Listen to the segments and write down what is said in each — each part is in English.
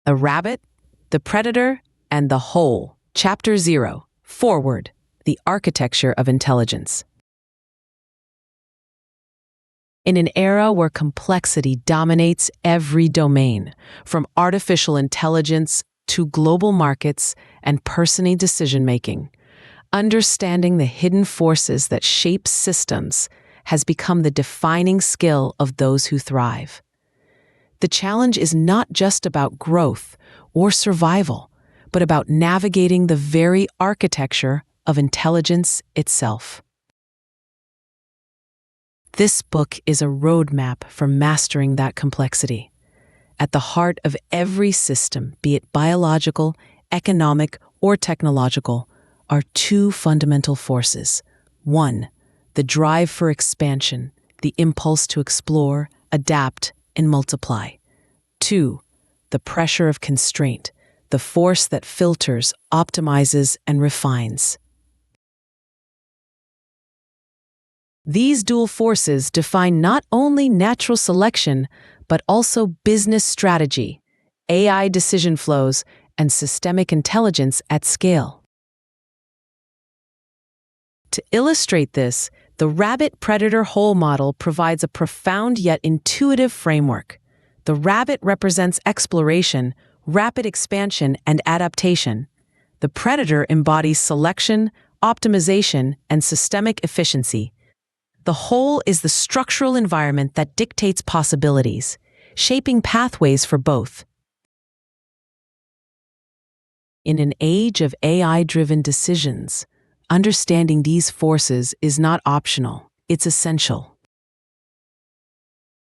A Rabbit, the Predator, and the Whole. Chapter 0. Foreword. The Architecture of Intelligence. In an era where complexity dominates every domain, from artificial intelligence to global markets and personal decision-making, understanding the hidden forces that shape systems has become the defining skill of those who thrive. The challenge is not just about growth or survival, but about navigating the very architecture of intelligence itself. This book is a roadmap for mastering that complexity. At the heart of every system, be it biological, economic, or technological, are two fundamental forces. One, the drive for expansion, the impulse to explore, adapt, and multiply. Two, the pressure of constraint, the force that filters, optimizes, and refines. These dual forces define not only natural selection, but also business strategy, AI decision flows, and systemic intelligence at scale. To illustrate this, the Rabbit-Predator-Whole model provides a profound yet intuitive framework. The rabbit represents exploration, rapid expansion, and adaptation. The predator embodies selection, optimization, and systemic efficiency. The whole is the structural environment that dictates possibilities, shaping pathways for both. In an age of AI-driven decisions, understanding these forces is not optional, it's essential.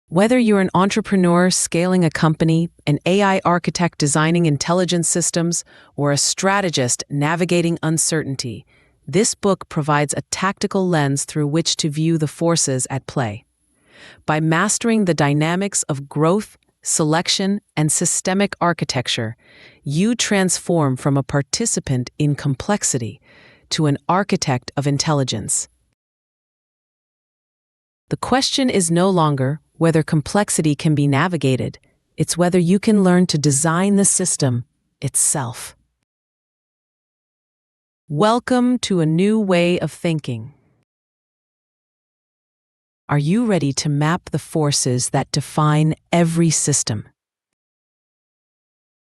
Whether you're an entrepreneur scaling a company, an AI architect designing intelligence systems, or a strategist navigating uncertainty, this book provides a tactical lens through which to view the forces at play. By mastering the dynamics of growth, selection, and systemic architecture, you transform from a participant in complexity to an architect of intelligence. The question is no longer whether complexity can be navigated, it's whether you can learn to design the system itself. Welcome to a new way of thinking. Are you ready to map the forces that define every system?